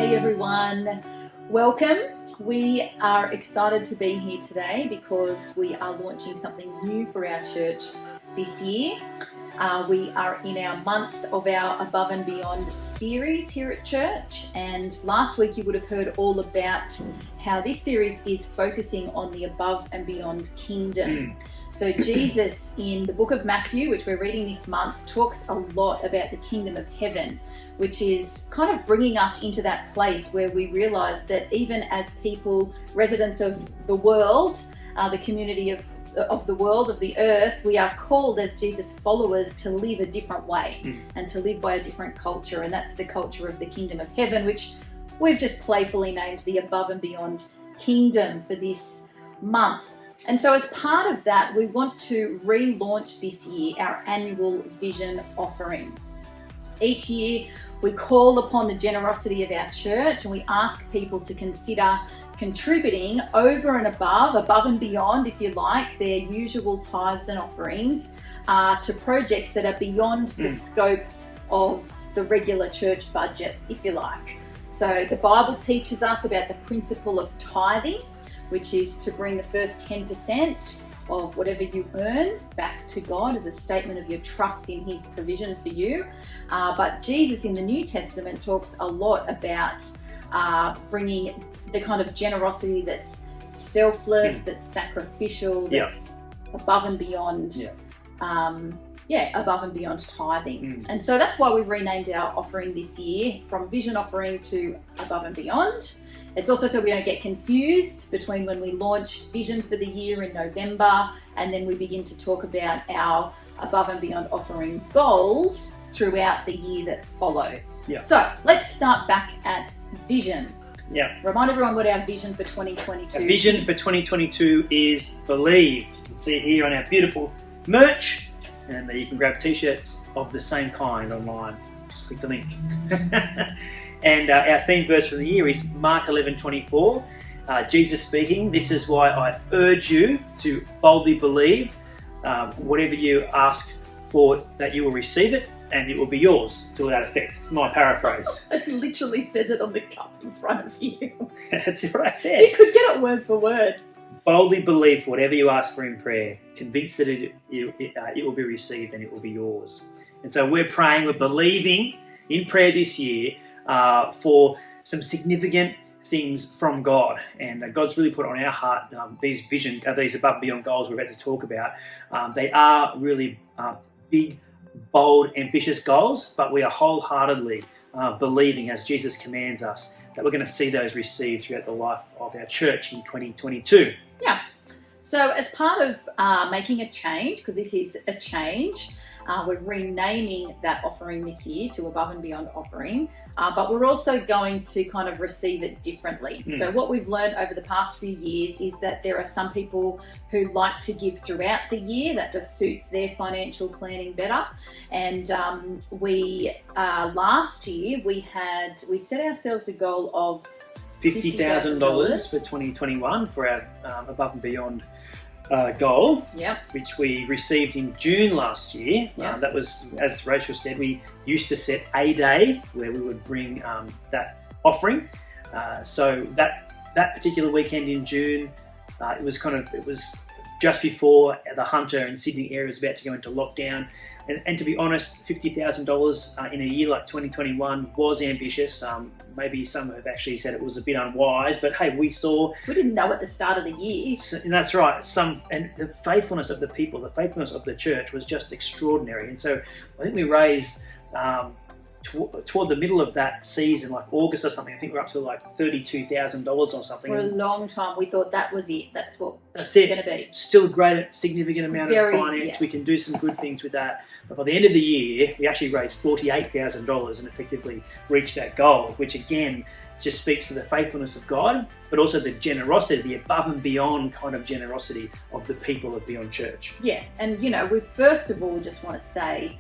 Hey everyone, welcome. We are excited to be here today because we are launching something new for our church this year. We are in our month of our Above and Beyond series here at church, and last week you would have heard all about how this series is focusing on the above and beyond kingdom. So Jesus in the book of Matthew, which we're reading this month, talks a lot about the kingdom of heaven, which is kind of bringing us into that place where we realize that even as people, residents of the world, the community of the world, of the earth, we are called as Jesus followers to live a different way and to live by a different culture. And that's the culture of the kingdom of heaven, which we've just playfully named the Above and Beyond Kingdom for this month. And so as part of that, we want to relaunch this year our annual vision offering. Each year, we call upon the generosity of our church and we ask people to consider contributing over and above and beyond, if you like, their usual tithes and offerings to projects that are beyond the scope of the regular church budget, if you like. So the Bible teaches us about the principle of tithing, which is to bring the first 10% of whatever you earn back to God as a statement of your trust in His provision for you. But Jesus in the New Testament talks a lot about bringing the kind of generosity that's selfless, that's sacrificial, that's above and beyond, above and beyond tithing. And so that's why we've renamed our offering this year from Vision Offering to Above and Beyond. It's also so we don't get confused between when we launch Vision for the year in November and then we begin to talk about our Above and Beyond offering goals throughout the year that follows. So let's start back at Vision. Remind everyone what our vision for 2022 Our vision for 2022 is Believe. You can see it here on our beautiful merch, and you can grab t-shirts of the same kind online. Just click the link. And our theme verse for the year is Mark 11:24. Jesus speaking, "This is why I urge you to boldly believe. Whatever you ask for, that you will receive it, and it will be yours," to that effect. It's my paraphrase. It literally says it on the cup in front of you. That's what I said. You could get it word for word. Boldly believe for whatever you ask for in prayer, convinced that it will be received and it will be yours. And so we're praying, we're believing in prayer this year for some significant things from God, and God's really put on our heart these above and beyond goals we're about to talk about. They are really big, bold, ambitious goals, but we are wholeheartedly believing, as Jesus commands us, that we're going to see those received throughout the life of our church in 2022. Yeah. So as part of making a change, because this is a change, we're renaming that offering this year to Above and Beyond Offering, but we're also going to kind of receive it differently. So what we've learned over the past few years is that there are some people who like to give throughout the year. That just suits their financial planning better. And last year we set ourselves a goal of $50,000 for 2021 for our Above and Beyond goal, which we received in June last year. That was, as Rachel said, we used to set a day where we would bring that offering. So that particular weekend in June, it was just before the Hunter and Sydney area was about to go into lockdown. And to be honest, $50,000 in a year like 2021 was ambitious. Maybe some have actually said it was a bit unwise, but hey, we didn't know at the start of the year. And that's right. And the faithfulness of the people, the faithfulness of the church was just extraordinary. And so I think we raised toward the middle of that season, like August or something, I think we're up to like $32,000 or something. For a long time, we thought that was it. That's what it's going to be. Still a great, significant amount of finance. We can do some good things with that. But by the end of the year, we actually raised $48,000 and effectively reached that goal, which again just speaks to the faithfulness of God, but also the generosity, the above and beyond kind of generosity of the people of Beyond Church. Yeah, and we first of all just want to say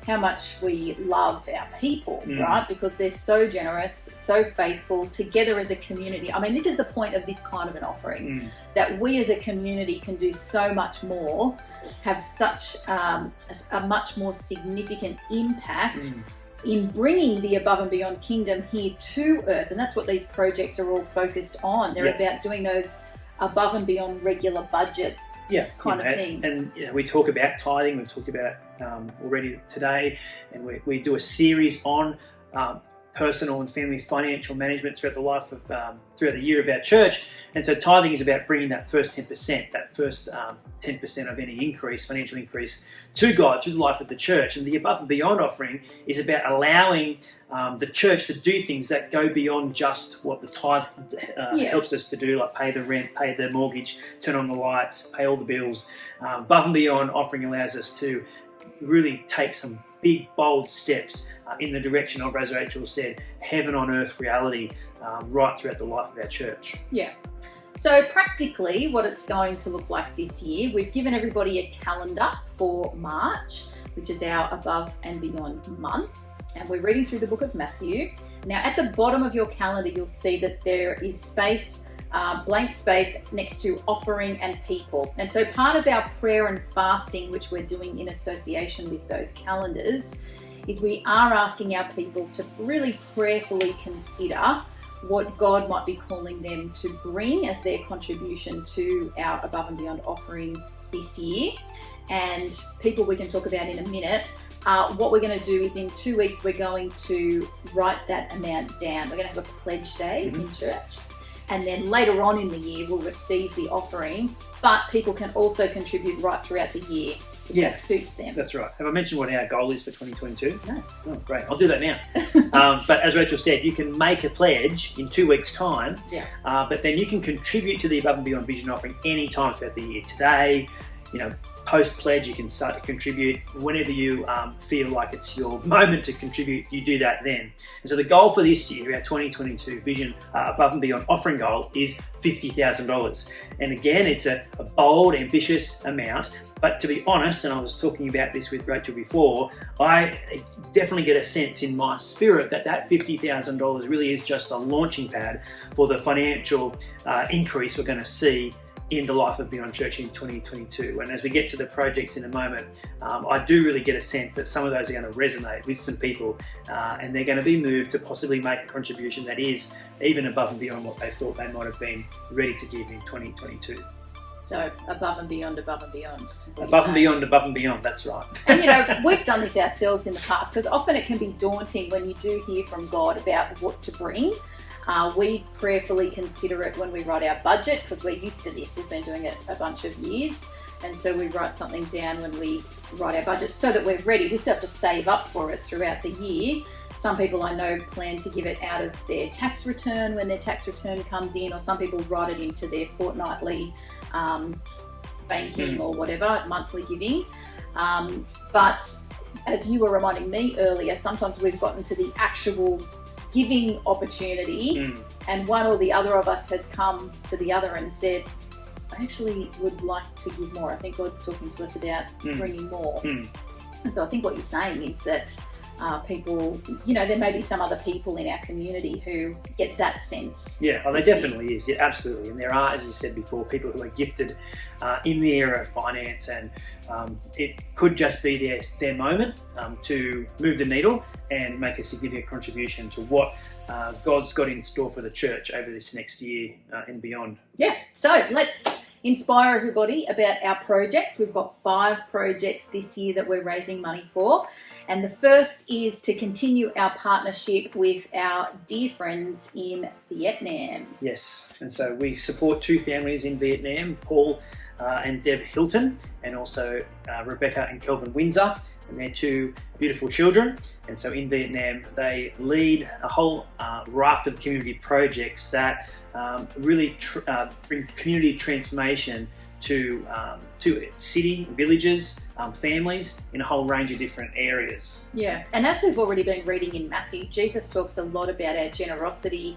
how much we love our people, right? Because they're so generous, so faithful, together as a community. I mean, this is the point of this kind of an offering, that we as a community can do so much more, have such a much more significant impact in bringing the Above and Beyond kingdom here to earth. And that's what these projects are all focused on. They're about doing those above and beyond regular budget kind of things. And we talk about tithing, we've talked about already today, and we do a series on personal and family financial management throughout the life of throughout the year of our church. And so tithing is about bringing that first 10%, that first 10% of any increase, financial increase, to God through the life of the church. And the Above and Beyond offering is about allowing the church to do things that go beyond just what the tithe helps us to do, like pay the rent, pay the mortgage, turn on the lights, pay all the bills. Above and Beyond offering allows us to really take some big, bold steps in the direction of, as Rachel said, heaven on earth reality right throughout the life of our church. Yeah. So practically what it's going to look like this year, we've given everybody a calendar for March, which is our Above and Beyond month. And we're reading through the book of Matthew. Now at the bottom of your calendar, you'll see that there is space, blank space next to offering and people. And so part of our prayer and fasting, which we're doing in association with those calendars, is we are asking our people to really prayerfully consider what God might be calling them to bring as their contribution to our Above and Beyond offering this year. And people we can talk about in a minute. What we're going to do is in 2 weeks, we're going to write that amount down. We're going to have a pledge day in church. And then later on in the year, we'll receive the offering. But people can also contribute right throughout the year if that suits them. That's right. Have I mentioned what our goal is for 2022? No. Oh, great. I'll do that now. But as Rachel said, you can make a pledge in 2 weeks' time. But then you can contribute to the Above and Beyond Vision offering any time throughout the year. Today, post-pledge, you can start to contribute. Whenever you feel like it's your moment to contribute, you do that then. And so the goal for this year, our 2022 Vision Above and Beyond offering goal, is $50,000. And again, it's a bold, ambitious amount. But to be honest, and I was talking about this with Rachel before, I definitely get a sense in my spirit that $50,000 really is just a launching pad for the financial increase we're going to see in the life of Beyond Church in 2022. And as we get to the projects in a moment, I do really get a sense that some of those are going to resonate with some people and they're going to be moved to possibly make a contribution that is even above and beyond what they thought they might have been ready to give in 2022. So above and beyond, above and beyond. Above and beyond, above and beyond, that's right. And we've done this ourselves in the past, because often it can be daunting when you do hear from God about what to bring. We prayerfully consider it when we write our budget, because we're used to this. We've been doing it a bunch of years. And so we write something down when we write our budget so that we're ready. We still have to save up for it throughout the year. Some people I know plan to give it out of their tax return when their tax return comes in, or some people write it into their fortnightly banking or whatever, monthly giving. But as you were reminding me earlier, sometimes we've gotten to the actual giving opportunity and one or the other of us has come to the other and said, I actually would like to give more. I think God's talking to us about bringing more. And so I think what you're saying is that people, there may be some other people in our community who get that sense. Yeah, there definitely is. Yeah, absolutely. And there are, as you said before, people who are gifted in the area of finance, and it could just be their moment to move the needle and make a significant contribution to what God's got in store for the church over this next year and beyond. Yeah, so let's inspire everybody about our projects. We've got 5 projects this year that we're raising money for. And the first is to continue our partnership with our dear friends in Vietnam. Yes, and so we support 2 families in Vietnam, Paul and Deb Hilton, and also Rebecca and Kelvin Windsor, and their 2 beautiful children. And so in Vietnam, they lead a whole raft of community projects that really bring community transformation to city, villages, families in a whole range of different areas. Yeah, and as we've already been reading in Matthew, Jesus talks a lot about our generosity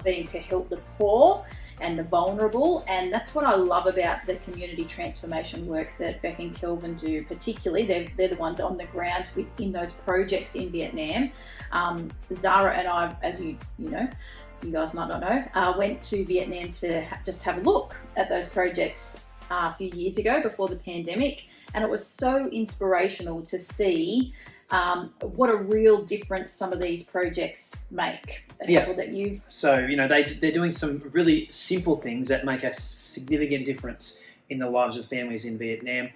being to help the poor and the vulnerable, and that's what I love about the community transformation work that Beck and Kelvin do. Particularly, they're the ones on the ground within those projects in Vietnam. Zara and I, as you know, you guys might not know, went to Vietnam to just have a look at those projects a few years ago before the pandemic, and it was so inspirational to see what a real difference some of these projects make. A couple that you've... So, they're doing some really simple things that make a significant difference in the lives of families in Vietnam.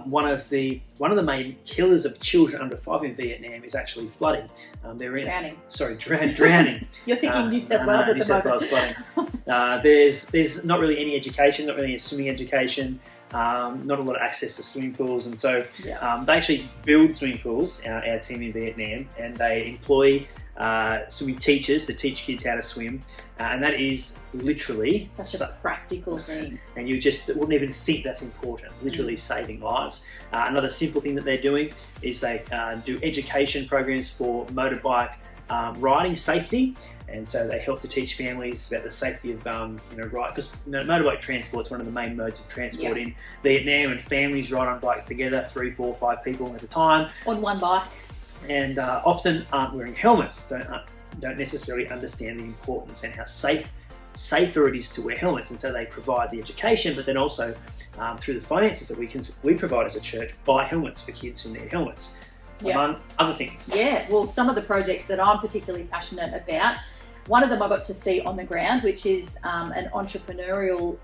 One of the main killers of children under 5 in Vietnam is actually flooding. Drowning. Drowning. You're thinking New South Wales at the moment. New South Wales flooding. There's not really any education, not really any swimming education. Not a lot of access to swimming pools, and so they actually build swimming pools, our team in Vietnam, and they employ swimming teachers to teach kids how to swim, and that is literally such a practical thing. And you just wouldn't even think that's important, literally saving lives. Another simple thing that they're doing is they do education programs for motorbike riding safety, and so they help to teach families about the safety of because motorbike transport is one of the main modes of transport in Vietnam, and families ride on bikes together, 3, 4, 5 people at a time on one bike, and often aren't wearing helmets, don't necessarily understand the importance and how safer it is to wear helmets, and so they provide the education, but then also through the finances that we provide as a church, buy helmets for kids who need helmets. Among other things. Yeah, well, some of the projects that I'm particularly passionate about, one of them I got to see on the ground, which is an entrepreneurial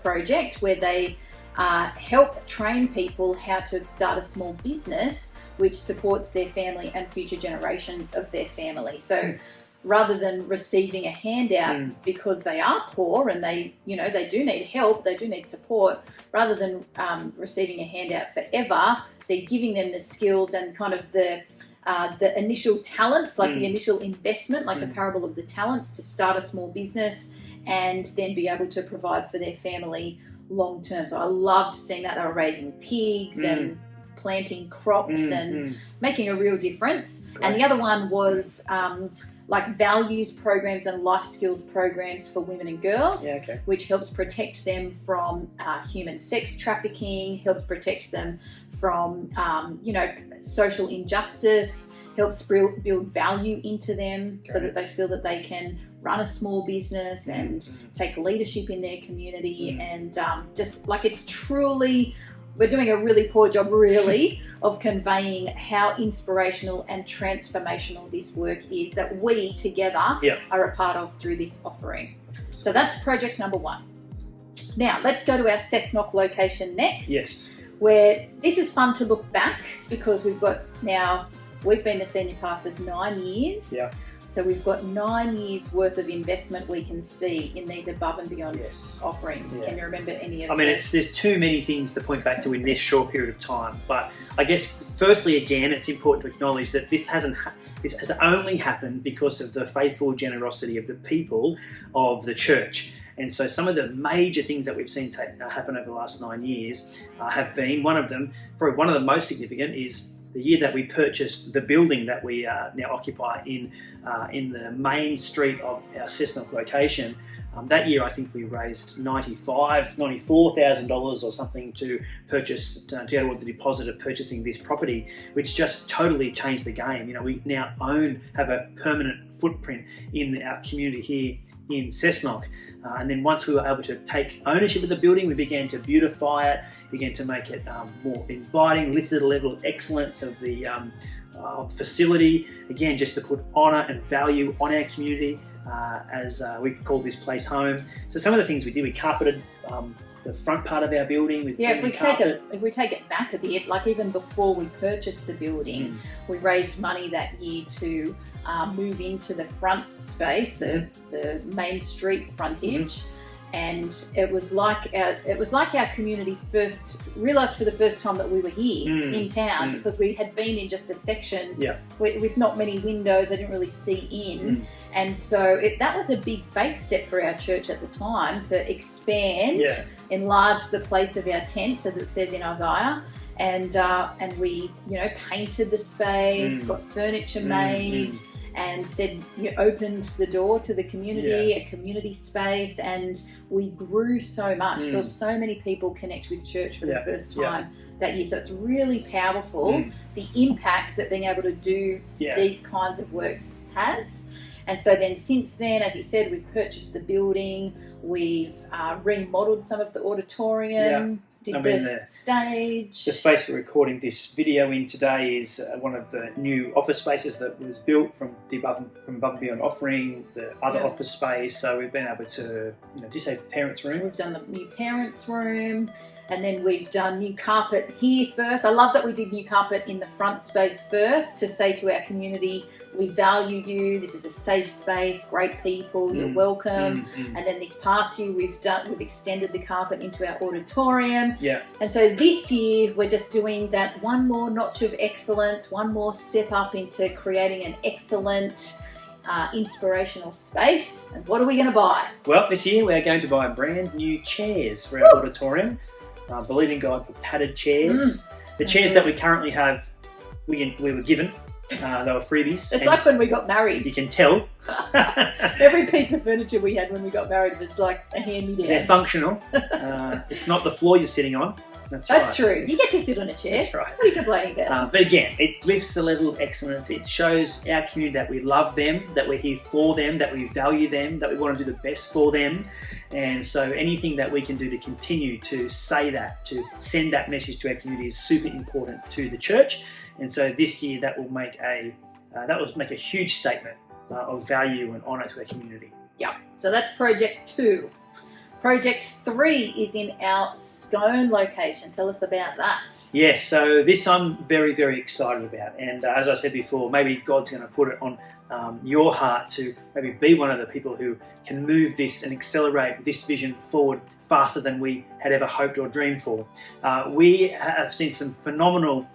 project where they help train people how to start a small business which supports their family and future generations of their family. So rather than receiving a handout because they are poor and they do need help, they do need support, rather than receiving a handout forever, they're giving them the skills and kind of the initial talents, like the initial investment, like the parable of the talents, to start a small business and then be able to provide for their family long term. So I loved seeing that. They were raising pigs and planting crops and making a real difference. Great. And the other one was like values programs and life skills programs for women and girls, which helps protect them from human sex trafficking, helps protect them from social injustice, helps build value into them so that they feel that they can run a small business and take leadership in their community. And just like, it's truly, we're doing a really poor job really of conveying how inspirational and transformational this work is that we together are a part of through this offering. So that's project number 1. Now let's go to our Cessnock location next. Yes. Where this is fun to look back because we've been the senior pastors 9 years. Yeah. So we've got 9 years worth of investment we can see in these above and beyond offerings. Can you remember any of them? There's too many things to point back to in this short period of time. But I guess firstly, again, it's important to acknowledge that this has only happened because of the faithful generosity of the people of the church. And so some of the major things that we've seen happen over the last 9 years have been, one of them, probably one of the most significant, is the year that we purchased the building that we now occupy in the main street of our Cessnock location. That year, I think we raised $94,000 or something to purchase, to get all the deposit of purchasing this property, which just totally changed the game. We now have a permanent footprint in our community here in Cessnock. And then once we were able to take ownership of the building, we began to beautify it, began to make it more inviting, lifted the level of excellence of the facility, again, just to put honour and value on our community as we call this place home. So some of the things we did, we carpeted the front part of our building with if we take it back a bit, like even before we purchased the building, we raised money that year to move into the front space, the main street frontage, and it was like our community first realised for the first time that we were here in town, because we had been in just a section with not many windows. They didn't really see in, and so that was a big faith step for our church at the time, to expand, enlarge the place of our tents, as it says in Isaiah. And we painted the space, got furniture made, and opened the door to the community, a community space, and we grew so much. Saw so many people connect with church for the first time that year. So it's really powerful, the impact that being able to do these kinds of works has. And so then since then, as you said, we've purchased the building, we've remodeled some of the auditorium, did the stage. The space we're recording this video in today is one of the new office spaces that was built from Above and Beyond Offering, the other office space. So we've been able to, did you say parents' room? We've done the new parents' room. And then we've done new carpet here first. I love that we did new carpet in the front space first to say to our community, we value you. This is a safe space, great people, you're welcome. And then this past year we've extended the carpet into our auditorium. Yeah. And so this year we're just doing that one more notch of excellence, one more step up into creating an excellent inspirational space. And what are we going to buy? Well, this year we're going to buy brand new chairs for our auditorium. Believing God for padded chairs. The chairs that we currently have, we were given. They were freebies. It's like when we got married. You can tell. Every piece of furniture we had when we got married was like a hand-me-down. They're functional. It's not the floor you're sitting on. That's true. You get to sit on a chair. That's right. What are you complaining about? But again, it lifts the level of excellence. It shows our community that we love them, that we're here for them, that we value them, that we want to do the best for them. And so anything that we can do to continue to say that, to send that message to our community is super important to the church. And so this year that will make a huge statement of value and honour to our community. Yeah. So that's Project 2. Project 3 is in our Scone location. Tell us about that. Yes, so this I'm very, very excited about. And as I said before, maybe God's going to put it on your heart to maybe be one of the people who can move this and accelerate this vision forward faster than we had ever hoped or dreamed for. We have seen some phenomenal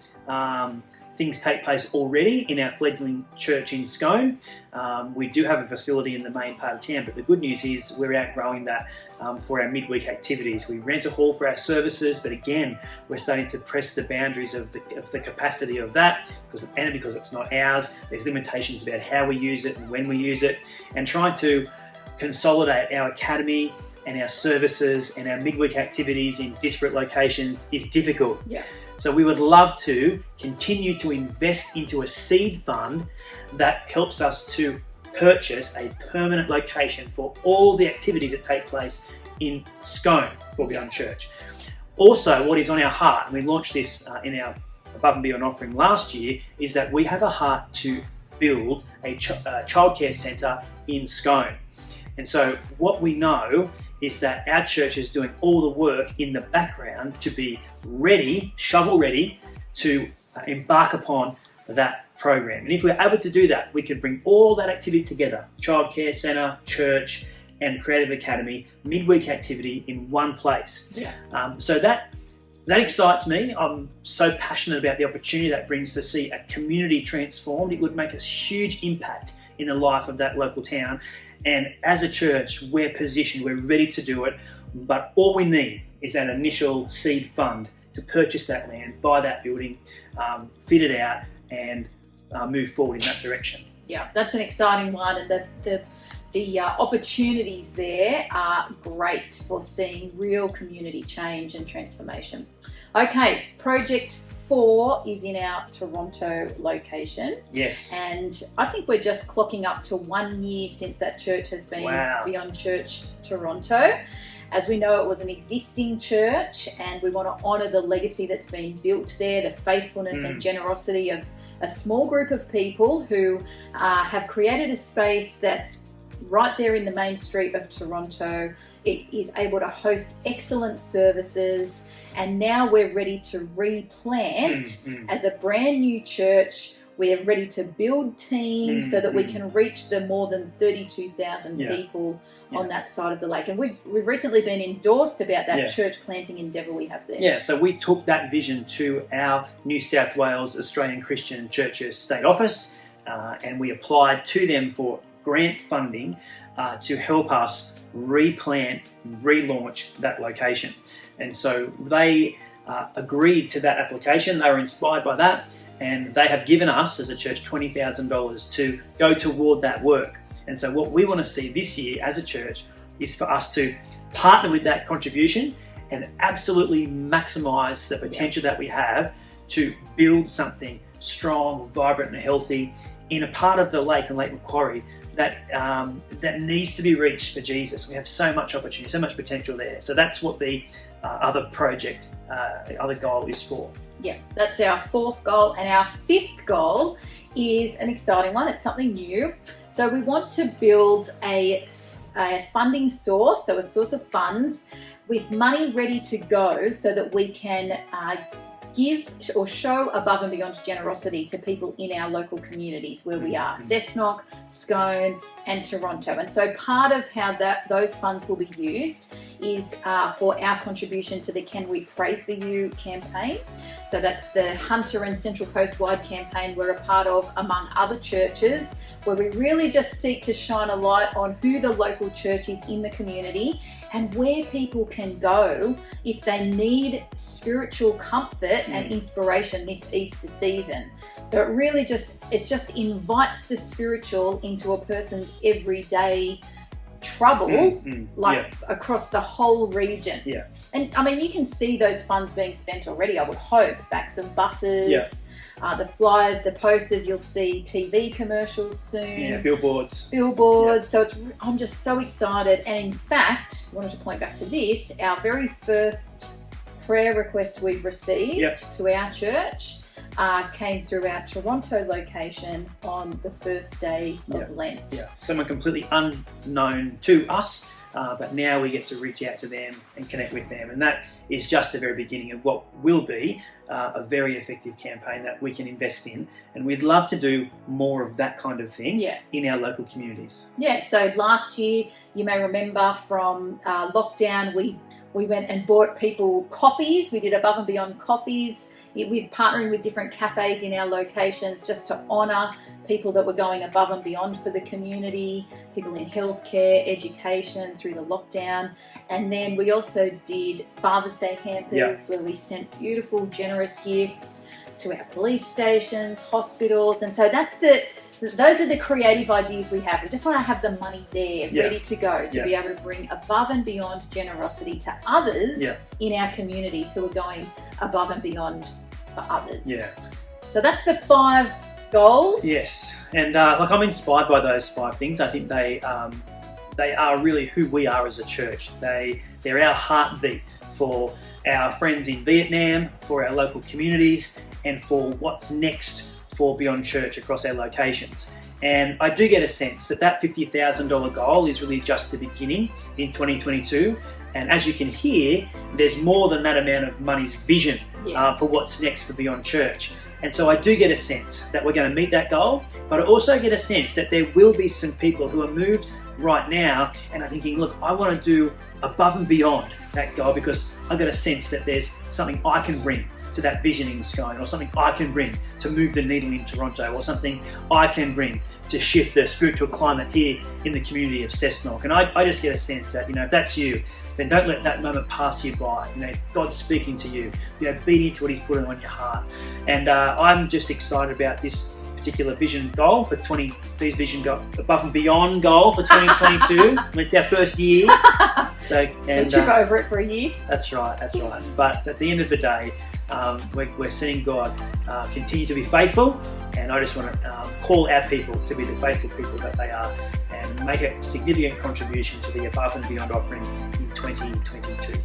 things take place already in our fledgling church in Scone. We do have a facility in the main part of town, but the good news is we're outgrowing that for our midweek activities. We rent a hall for our services, but again, we're starting to press the boundaries of the capacity of that because it's not ours. There's limitations about how we use it and when we use it, and trying to consolidate our academy and our services and our midweek activities in disparate locations is difficult. Yeah. So we would love to continue to invest into a seed fund that helps us to purchase a permanent location for all the activities that take place in Scone for Beyond Church. Also, what is on our heart, and we launched this in our Above and Beyond offering last year, is that we have a heart to build a childcare centre in Scone. And so what we know is that our church is doing all the work in the background to be ready, shovel ready, to embark upon that program. And if we're able to do that, we can bring all that activity together, childcare centre, church, and creative academy, midweek activity in one place. Yeah. So that excites me. I'm so passionate about the opportunity that brings to see a community transformed. It would make a huge impact in the life of that local town. And as a church, we're positioned, we're ready to do it, but all we need is that initial seed fund to purchase that land, buy that building, fit it out, and move forward in that direction. Yeah, that's an exciting one, and the opportunities there are great for seeing real community change and transformation. Okay, Project 4 is in our Toronto location. Yes. And I think we're just clocking up to 1 year since that church has been Beyond Church Toronto. As we know, it was an existing church, and we want to honour the legacy that's been built there, the faithfulness and generosity of a small group of people who have created a space that's right there in the main street of Toronto. It is able to host excellent services, and now we're ready to replant as a brand new church. We're ready to build teams so that we can reach the more than 32,000 people on that side of the lake. And we've recently been endorsed about that church planting endeavour we have there. Yeah, so we took that vision to our New South Wales Australian Christian Churches State Office, and we applied to them for grant funding to help us replant, relaunch that location. And so they agreed to that application. They were inspired by that, and they have given us as a church $20,000 to go toward that work. And so what we want to see this year as a church is for us to partner with that contribution and absolutely maximise the potential that we have to build something strong, vibrant and healthy in a part of the lake and Lake Macquarie that needs to be reached for Jesus. We have so much opportunity, so much potential there. So that's what the other project, other goal is for. Yeah, that's our 4th goal. And our 5th goal is an exciting one. It's something new. So we want to build a funding source, so a source of funds with money ready to go so that we can give or show above and beyond generosity to people in our local communities where we are, Cessnock, Scone and Toronto. And so part of how those funds will be used is for our contribution to the Can We Pray For You campaign. So that's the Hunter and Central Coast wide campaign we're a part of, among other churches, where we really just seek to shine a light on who the local church is in the community and where people can go if they need spiritual comfort and inspiration this Easter season. So it really just invites the spiritual into a person's everyday trouble, across the whole region. Yeah. And I mean, you can see those funds being spent already, I would hope. Back some buses, the flyers, the posters, you'll see TV commercials soon. Yeah, billboards. So I'm just so excited. And in fact, I wanted to point back to this, our very first prayer request we've received to our church came through our Toronto location on the first day of Lent. Yeah, someone completely unknown to us, but now we get to reach out to them and connect with them. And that is just the very beginning of what will be a very effective campaign that we can invest in. And we'd love to do more of that kind of thing in our local communities. Yeah, so last year, you may remember from lockdown, we went and bought people coffees. We did above and beyond coffees with partnering with different cafes in our locations just to honour people that were going above and beyond for the community, people in healthcare, education through the lockdown. And then we also did Father's Day hampers where we sent beautiful, generous gifts to our police stations, hospitals. And so those are the creative ideas we have. We just want to have the money there, ready to go, to be able to bring above and beyond generosity to others in our communities who are going above and beyond for others. Yeah. So that's the 5 goals. Yes. And I'm inspired by those 5 things. I think they are really who we are as a church. They're our heartbeat for our friends in Vietnam, for our local communities, and for what's next for Beyond Church across our locations. And I do get a sense that $50,000 goal is really just the beginning in 2022. And as you can hear, there's more than that amount of money's vision for what's next for Beyond Church. And so I do get a sense that we're going to meet that goal, but I also get a sense that there will be some people who are moved right now and are thinking, look, I want to do above and beyond that goal because I've got a sense that there's something I can bring to that vision in Scone, or something I can bring to move the needle in Toronto, or something I can bring to shift the spiritual climate here in the community of Cessnock. And I just get a sense that, if that's you, then don't let that moment pass you by. God's speaking to you. Be obedient to what He's putting on your heart. And I'm just excited about this particular vision goal for these vision goal, above and beyond goal for 2022. It's our first year. So we trip over it for a year. That's right. But at the end of the day, we're seeing God continue to be faithful, and I just want to call our people to be the faithful people that they are and make a significant contribution to the above and beyond offering in 2022.